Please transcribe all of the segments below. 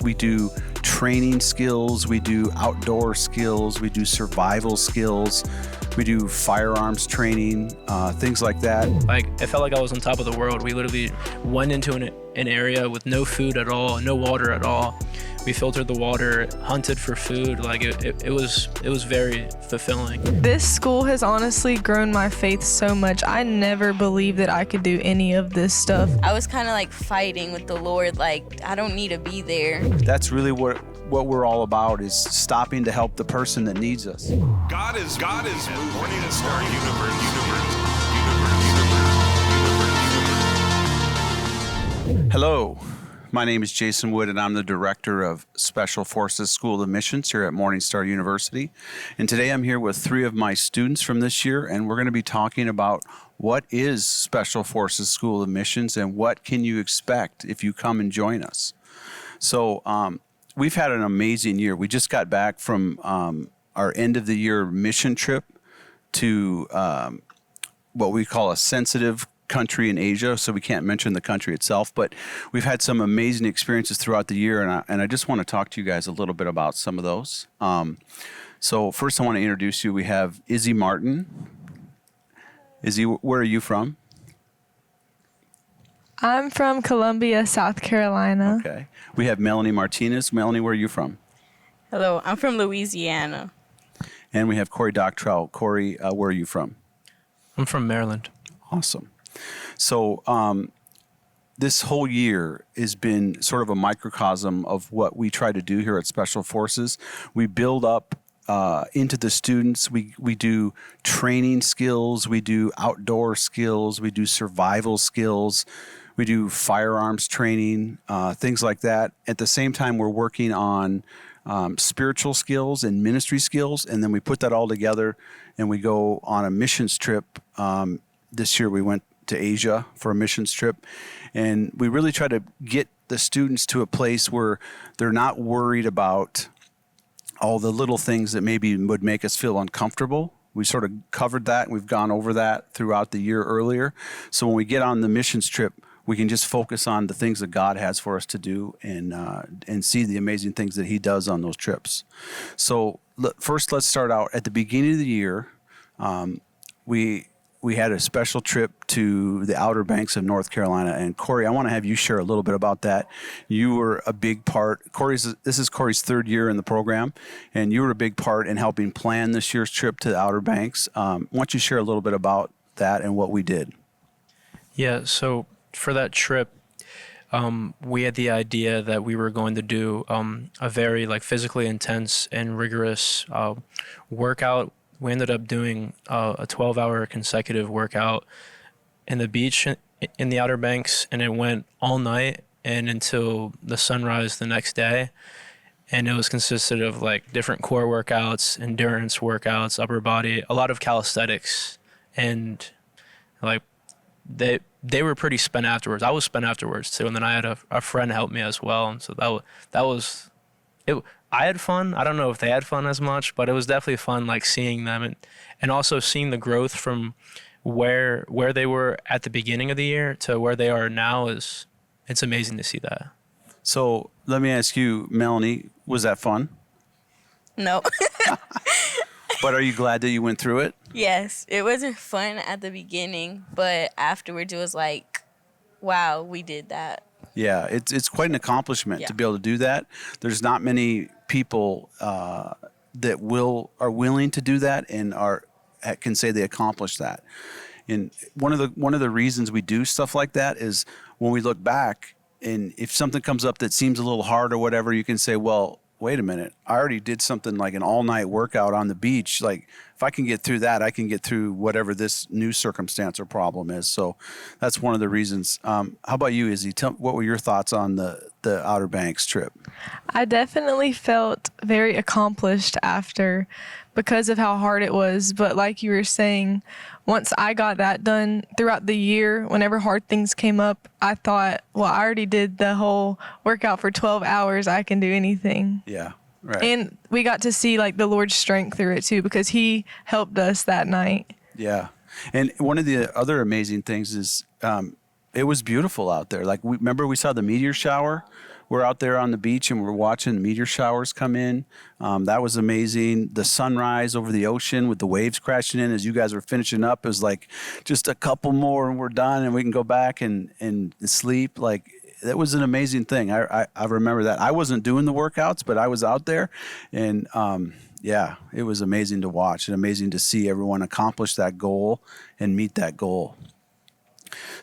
We do training skills, we do outdoor skills, we do survival skills, we do firearms training, things like that. Like, it felt like I was on top of the world. We literally went into an area with no food at all, no water at all. We filtered the water, hunted for food. Like, it was very fulfilling. This school has honestly grown my faith so much. I never believed that I could do any of this stuff. I was kind of like fighting with the Lord, like, I don't need to be there. That's really what we're all about, is stopping to help the person that needs us. God is MorningStar University. Hello, my name is Jason Wood, and I'm the Director of Special Forces School of Missions here at MorningStar University. And today I'm here with 3 of my students from this year, and we're going to be talking about what is Special Forces School of Missions and what can you expect if you come and join us. So we've had an amazing year. We just got back from our end of the year mission trip to what we call a sensitive country in Asia, so we can't mention the country itself, but we've had some amazing experiences throughout the year, and I just want to talk to you guys a little bit about some of those. So first I want to introduce you. We have Izzy Martin. Izzy, where are you from? I'm from Columbia, South Carolina. Okay. We have Melanie Martinez. Melanie, where are you from? Hello, I'm from Louisiana. And we have Corey Doctrell. Corey, where are you from? I'm from Maryland. Awesome. So this whole year has been sort of a microcosm of what we try to do here at Special Forces. We build up into the students. We do training skills. We do outdoor skills. We do survival skills. We do firearms training, things like that. At the same time, we're working on spiritual skills and ministry skills, and then we put that all together and we go on a missions trip. This year we went to Asia for a missions trip, and we really try to get the students to a place where they're not worried about all the little things that maybe would make us feel uncomfortable. We sort of covered that, and we've gone over that throughout the year earlier. So when we get on the missions trip, we can just focus on the things that God has for us to do and see the amazing things that He does on those trips. So first, let's start out at the beginning of the year. We had a special trip to the Outer Banks of North Carolina. And Corey, I want to have you share a little bit about that. You were a big part. This is Corey's 3rd year in the program, and you were a big part in helping plan this year's trip to the Outer Banks. Why don't you share a little bit about that and what we did? Yeah, so for that trip, we had the idea that we were going to do a very physically intense and rigorous workout. We ended up doing a 12-hour consecutive workout in the beach in the Outer Banks, and it went all night and until the sunrise the next day. And it was consisted of different core workouts, endurance workouts, upper body, a lot of calisthenics, and they were pretty spent afterwards. I was spent afterwards too, and then I had a friend help me as well, and so that was it. I had fun. I don't know if they had fun as much, but it was definitely fun, seeing them and also seeing the growth from where they were at the beginning of the year to where they are now. It's amazing to see that. So let me ask you, Melanie, was that fun? No. But are you glad that you went through it? Yes, it wasn't fun at the beginning, but afterwards it was like, wow, we did that. Yeah, it's quite an accomplishment to be able to do that. There's not many people that are willing to do that and can say they accomplished that. And one of the reasons we do stuff like that is when we look back, and if something comes up that seems a little hard or whatever, you can say, well, wait a minute, I already did something like an all-night workout on the beach. If I can get through that, I can get through whatever this new circumstance or problem is. So that's one of the reasons. How about you, Izzy? What were your thoughts on the Outer Banks trip? I definitely felt very accomplished after because of how hard it was. But like you were saying, once I got that done throughout the year, whenever hard things came up, I thought, well, I already did the whole workout for 12 hours. I can do anything. Yeah, right. And we got to see the Lord's strength through it too, because He helped us that night. Yeah. And one of the other amazing things is it was beautiful out there. Remember we saw the meteor shower we're out there on the beach and we're watching meteor showers come in. That was amazing. The sunrise over the ocean with the waves crashing in as you guys were finishing up, it was like just a couple more and we're done and we can go back and sleep. Like, that was an amazing thing. I remember that. I wasn't doing the workouts, but I was out there, and yeah, it was amazing to watch and amazing to see everyone accomplish that goal and meet that goal.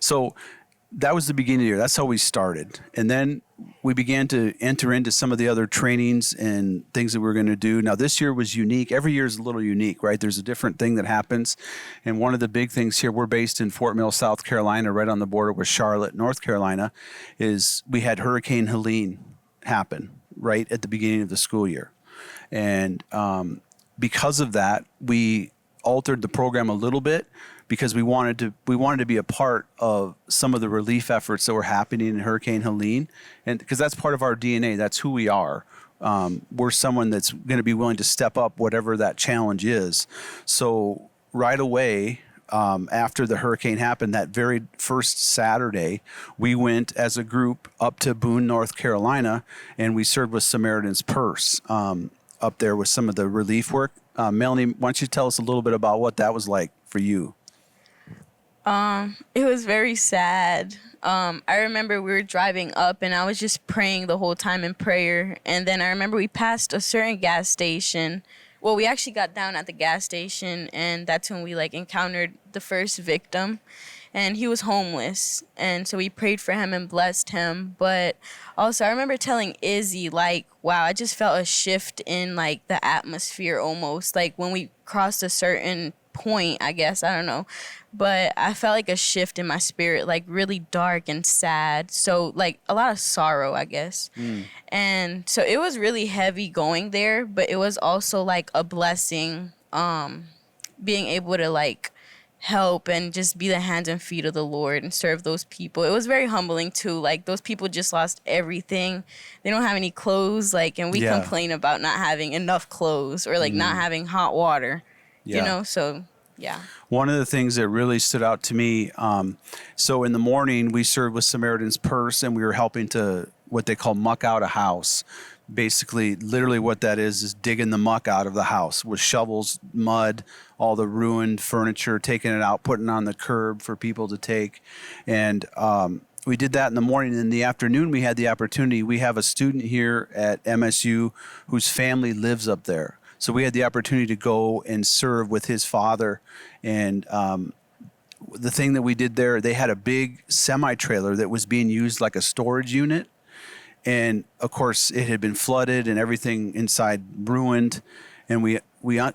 So that was the beginning of the year. That's how we started. And then we began to enter into some of the other trainings and things that we were going to do. Now, this year was unique. Every year is a little unique, right? There's a different thing that happens. And one of the big things here, we're based in Fort Mill, South Carolina, right on the border with Charlotte, North Carolina, is we had Hurricane Helene happen right at the beginning of the school year. And because of that, we altered the program a little bit because we wanted to be a part of some of the relief efforts that were happening in Hurricane Helene, and because that's part of our DNA, that's who we are. We're someone that's going to be willing to step up whatever that challenge is. So right away, after the hurricane happened, that very first Saturday, we went as a group up to Boone, North Carolina, and we served with Samaritans Purse up there with some of the relief work. Melanie, why don't you tell us a little bit about what that was like for you? It was very sad. I remember we were driving up and I was just praying the whole time in prayer. And then I remember we passed a certain gas station. Well, we actually got down at the gas station, and that's when we encountered the first victim. And he was homeless. And so we prayed for him and blessed him. But also I remember telling Izzy, wow, I just felt a shift in the atmosphere almost. When we crossed a certain point, I guess, I don't know. But I felt like a shift in my spirit, really dark and sad. So a lot of sorrow, I guess. And so it was really heavy going there, but it was also a blessing, being able to help and just be the hands and feet of the Lord and serve those people. It was very humbling too. Those people just lost everything. They don't have any clothes, and we complain about not having enough clothes or not having hot water, so yeah. One of the things that really stood out to me, so in the morning we served with Samaritans Purse, and we were helping to what they call muck out a house. Basically, literally what that is digging the muck out of the house with shovels, mud, all the ruined furniture, taking it out, putting it on the curb for people to take. And we did that in the morning. In the afternoon, we had the opportunity. We have a student here at MSU whose family lives up there. So we had the opportunity to go and serve with his father. And the thing that we did there, they had a big semi-trailer that was being used like a storage unit. And of course, it had been flooded and everything inside ruined. And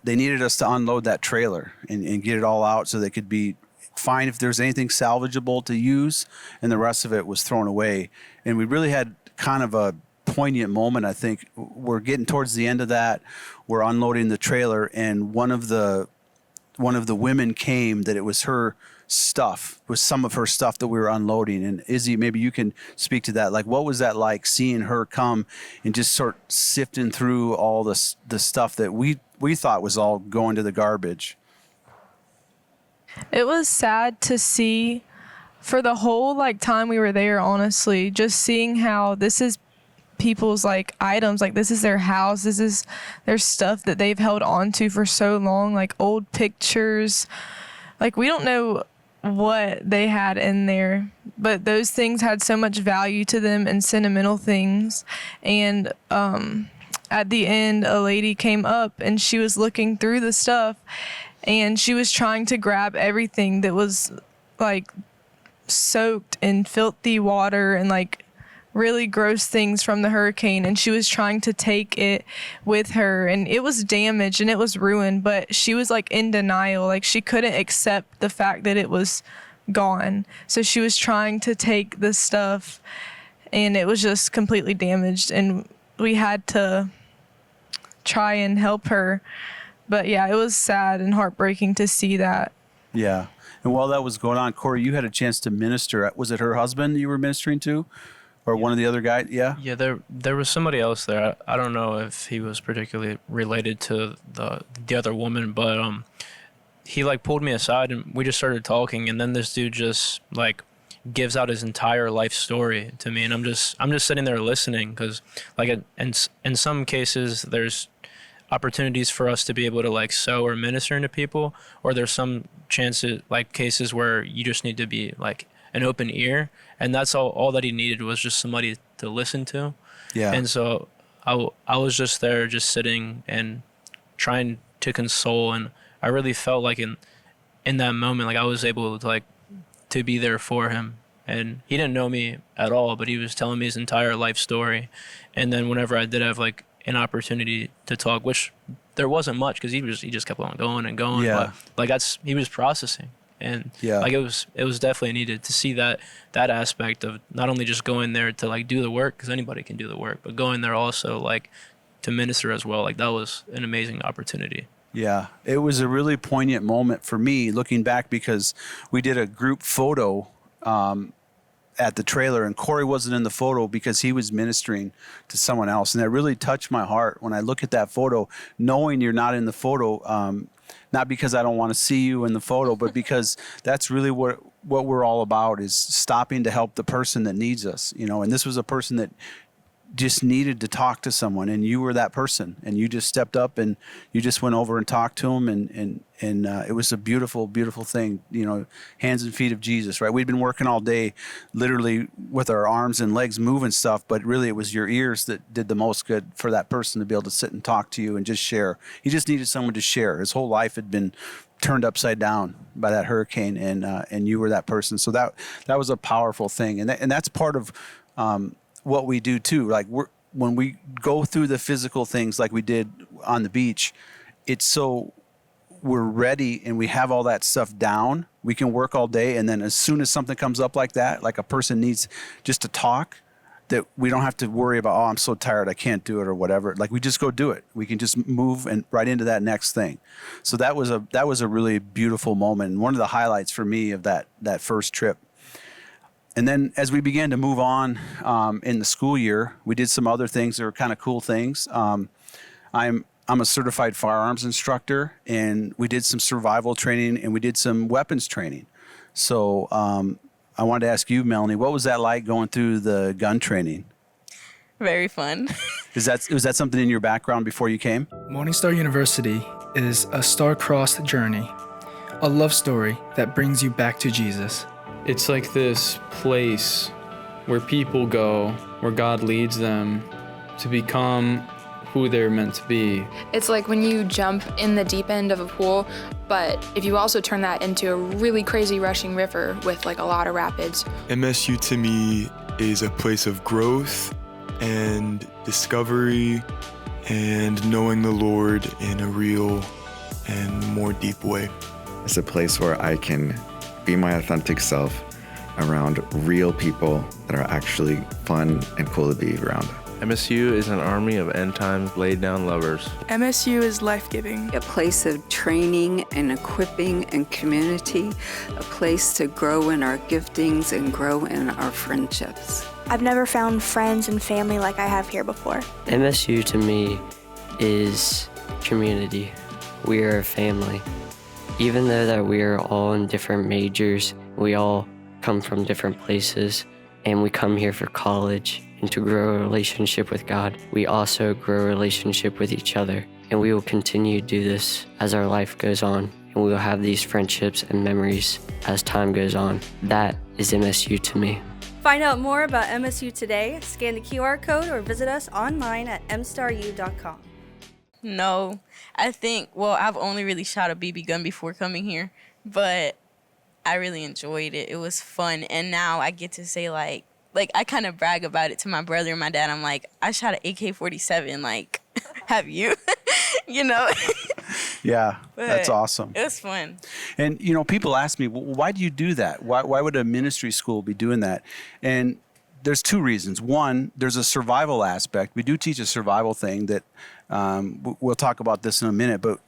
they needed us to unload that trailer and get it all out so they could be fine if there's anything salvageable to use. And the rest of it was thrown away. And we really had kind of a poignant moment. I think we're getting towards the end of that. We're unloading the trailer, and one of the women came that it was her stuff, was some of her stuff that we were unloading. And Izzy, maybe you can speak to that. What was that like, seeing her come and just sort of sifting through all the stuff that we thought was all going to the garbage? It was sad to see for the whole time we were there, honestly, just seeing how this is people's items, this is their house, this is their stuff that they've held on to for so long, old pictures. We don't know what they had in there, but those things had so much value to them and sentimental things. And at the end, a lady came up and she was looking through the stuff, and she was trying to grab everything that was soaked in filthy water and really gross things from the hurricane, and she was trying to take it with her, and it was damaged and it was ruined, but she was in denial. She couldn't accept the fact that it was gone, so she was trying to take the stuff, and it was just completely damaged, and we had to try and help her. But yeah, it was sad and heartbreaking to see that. Yeah. And while that was going on, Corey, you had a chance to minister. Was it her husband you were ministering to? Or one of the other guys? Yeah? Yeah, there was somebody else there. I don't know if he was particularly related to the other woman, but he pulled me aside and we just started talking, and then this dude just gives out his entire life story to me, and I'm just sitting there listening, because like in some cases there's opportunities for us to be able to like sow or minister into people, or there's some chances, like cases where you just need to be like an open ear, and that's all that he needed was just somebody to listen to. Yeah. And so I was just there, just sitting and trying to console, and I really felt like in that moment, like I was able to like to be there for him. And he didn't know me at all, but he was telling me his entire life story. And then whenever I did have like an opportunity to talk, which there wasn't much, because he just kept on going and going. Yeah. But like he was processing, and Yeah. like it was definitely needed to see that aspect of not only just going there to like do the work, because anybody can do the work, but going there also like to minister as well. Like that was an amazing opportunity. Yeah, it was a really poignant moment for me looking back, because we did a group photo at the trailer, and Corey wasn't in the photo because he was ministering to someone else. And that really touched my heart when I look at that photo, knowing you're not in the photo, not because I don't want to see you in the photo, but because that's really what we're all about, is stopping to help the person that needs us, you know. And this was a person that just needed to talk to someone, and you were that person, and you just stepped up and you just went over and talked to him, and it was a beautiful, beautiful thing, you know, hands and feet of Jesus, right? We'd been working all day, literally with our arms and legs moving stuff, but really it was your ears that did the most good for that person to be able to sit and talk to you and just share. He just needed someone to share. His whole life had been turned upside down by that hurricane, and you were that person. So that was a powerful thing, and that's part of what we do too. Like when we go through the physical things like we did on the beach, it's so we're ready and we have all that stuff down. We can work all day, and then as soon as something comes up like that, like a person needs just to talk, that we don't have to worry about, oh, I'm so tired, I can't do it or whatever. Like we just go do it. We can just move and right into that next thing. So that was a really beautiful moment, and one of the highlights for me of that first trip. And then as we began to move on in the school year, we did some other things that were kind of cool things. I'm a certified firearms instructor, and we did some survival training, and we did some weapons training. So I wanted to ask you, Melanie, what was that like going through the gun training? Very fun. Was that something in your background before you came? MorningStar University is a star-crossed journey, a love story that brings you back to Jesus. It's like this place where people go, where God leads them to become who they're meant to be. It's like when you jump in the deep end of a pool, but if you also turn that into a really crazy rushing river with like a lot of rapids. MSU to me is a place of growth and discovery and knowing the Lord in a real and more deep way. It's a place where I can be my authentic self around real people that are actually fun and cool to be around. MSU is an army of end times laid down lovers. MSU is life-giving. A place of training and equipping and community, a place to grow in our giftings and grow in our friendships. I've never found friends and family like I have here before. MSU to me is community. We are a family. Even though that we are all in different majors, we all come from different places, and we come here for college and to grow a relationship with God. We also grow a relationship with each other, and we will continue to do this as our life goes on, and we will have these friendships and memories as time goes on. That is MSU to me. Find out more about MSU today, scan the QR code, or visit us online at mstaru.com. No, I've only really shot a BB gun before coming here, but I really enjoyed it. It was fun, and now I get to say like I kind of brag about it to my brother and my dad. I'm like, I shot an AK-47. Like, have you? You know? Yeah, But that's awesome. It was fun. And you know, people ask me, well, why do you do that? Why would a ministry school be doing that? And there's two reasons. One, there's a survival aspect. We do teach a survival thing that we'll talk about this in a minute, but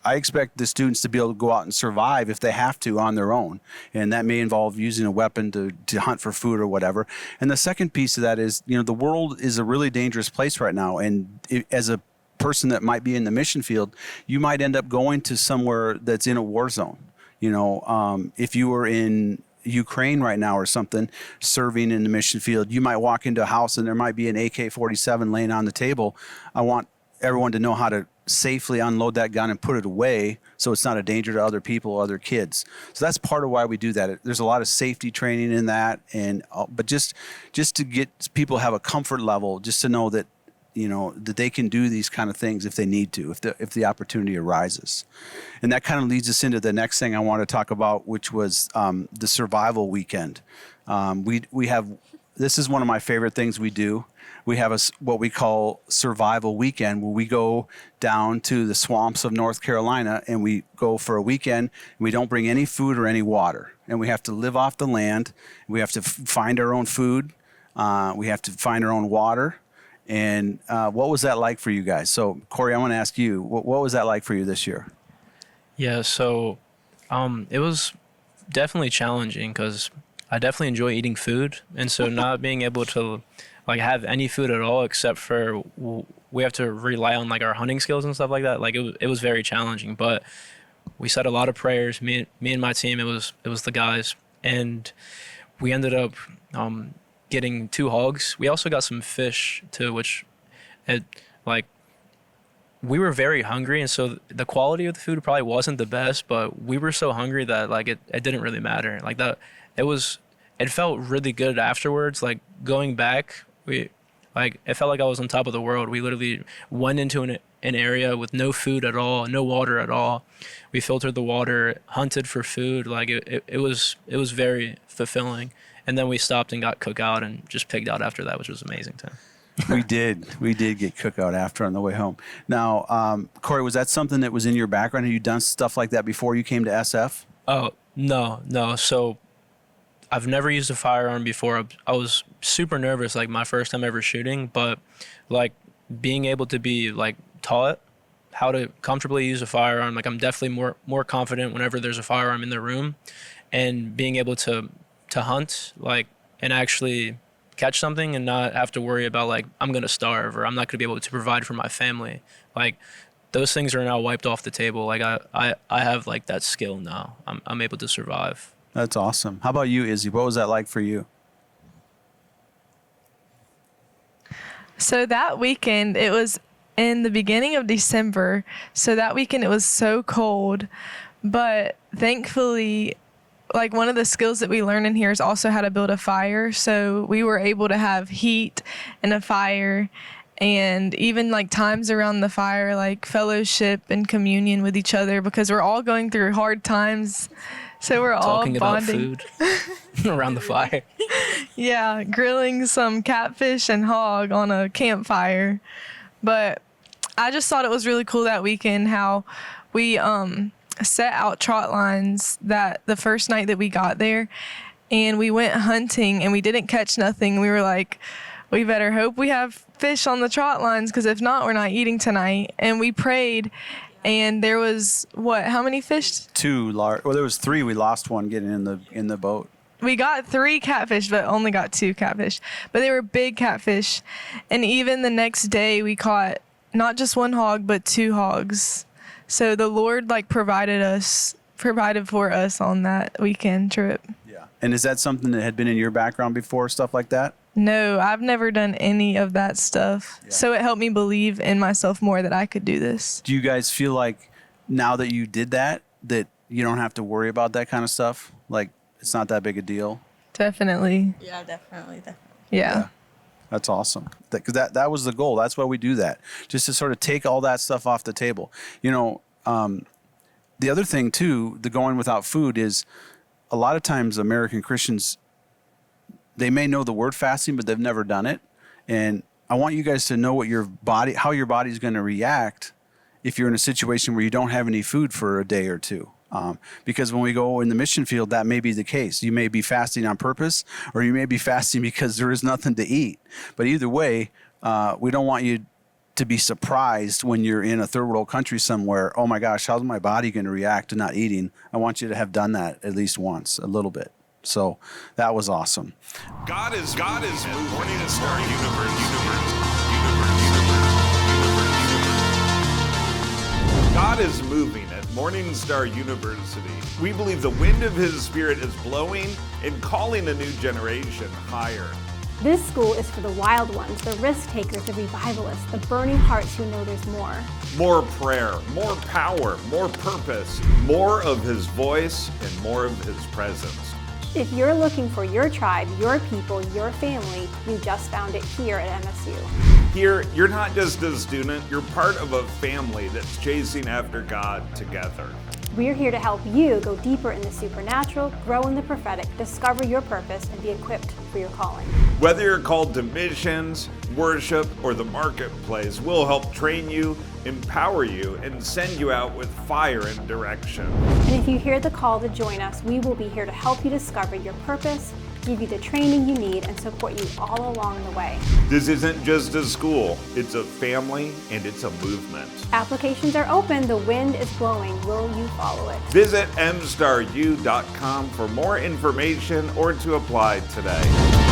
I expect the students to be able to go out and survive if they have to on their own. And that may involve using a weapon to hunt for food or whatever. And the second piece of that is, you know, the world is a really dangerous place right now. And as a person that might be in the mission field, you might end up going to somewhere that's in a war zone. You know, if you were in Ukraine right now or something, serving in the mission field. You might walk into a house and there might be an AK-47 laying on the table. I want everyone to know how to safely unload that gun and put it away so it's not a danger to other people or other kids. So that's part of why we do that. There's a lot of safety training in that, and but just to get people have a comfort level, just to know that, you know, that they can do these kind of things if they need to, if the opportunity arises. And that kind of leads us into the next thing I want to talk about, which was the survival weekend. We have, this is one of my favorite things we do. We have what we call survival weekend, where we go down to the swamps of North Carolina and we go for a weekend. And we don't bring any food or any water, and we have to live off the land. We have to find our own food. We have to find our own water. And what was that like for you guys? So, Corey, I want to ask you, what was that like for you this year? Yeah, so it was definitely challenging because I definitely enjoy eating food. And so not being able to like have any food at all except for we have to rely on like our hunting skills and stuff like that. Like it was very challenging, but we said a lot of prayers. Me and my team, it was the guys, and we ended up getting 2 hogs. We also got some fish too, which we were very hungry, and so the quality of the food probably wasn't the best, but we were so hungry that like it didn't really matter. Like that, it felt really good afterwards. Like going back, it felt like I was on top of the world. We literally went into an area with no food at all, no water at all. We filtered the water, hunted for food. Like it was very fulfilling. And then we stopped and got cookout and just pigged out after that, which was amazing too. We did get cookout after on the way home. Now, Corey, was that something that was in your background? Had you done stuff like that before you came to SF? Oh, no. So I've never used a firearm before. I was super nervous, like my first time ever shooting, but like being able to be like taught how to comfortably use a firearm, like I'm definitely more confident whenever there's a firearm in the room, and being able to hunt like and actually catch something and not have to worry about like I'm gonna starve or I'm not gonna be able to provide for my family. Like those things are now wiped off the table. Like I have like that skill now. I'm able to survive. That's awesome. How about you, Izzy? What was that like for you? So that weekend, it was in the beginning of December. So that weekend, it was so cold. But thankfully, like one of the skills that we learn in here is also how to build a fire. So we were able to have heat and a fire, and even like times around the fire, like fellowship and communion with each other, because we're all going through hard times. So we're talking all bonding about food around the fire. Yeah, grilling some catfish and hog on a campfire. But I just thought it was really cool that weekend how we set out trot lines that the first night that we got there, and we went hunting and we didn't catch nothing. We were like, we better hope we have fish on the trot lines, because if not, we're not eating tonight. And we prayed, and there was how many fish? 2 large. Well, there was 3. We lost one getting in the boat. We got 3 catfish, but only got 2 catfish. But they were big catfish. And even the next day, we caught not just 1 hog, but 2 hogs. So the Lord like provided for us on that weekend trip. Yeah. And is that something that had been in your background before, stuff like that? No, I've never done any of that stuff. Yeah. So it helped me believe in myself more that I could do this. Do you guys feel like now that you did that you don't have to worry about that kind of stuff? Like it's not that big a deal? Definitely. Yeah, definitely. Yeah. That's awesome. Because that was the goal. That's why we do that. Just to sort of take all that stuff off the table. You know, the other thing too, the going without food is a lot of times American Christians, they may know the word fasting, but they've never done it. And I want you guys to know how your body's going to react if you're in a situation where you don't have any food for a day or two. Because when we go in the mission field, that may be the case. You may be fasting on purpose, or you may be fasting because there is nothing to eat. But either way, we don't want you to be surprised when you're in a third world country somewhere. Oh my gosh, how's my body going to react to not eating? I want you to have done that at least once, a little bit. So that was awesome. God is MorningStar University. God is moving at MorningStar University. We believe the wind of His Spirit is blowing and calling a new generation higher. This school is for the wild ones, the risk takers, the revivalists, the burning hearts who know there's more. More prayer, more power, more purpose, more of His voice, and more of His presence. If you're looking for your tribe, your people, your family, you just found it here at MSU. Here, you're not just a student, you're part of a family that's chasing after God together. We're here to help you go deeper in the supernatural, grow in the prophetic, discover your purpose, and be equipped for your calling. Whether you're called to missions, worship, or the marketplace, we'll help train you, empower you, and send you out with fire and direction. And if you hear the call to join us, we will be here to help you discover your purpose, give you the training you need, and support you all along the way. This isn't just a school, it's a family and it's a movement. Applications are open, the wind is blowing. Will you follow it? Visit mstaru.com for more information or to apply today.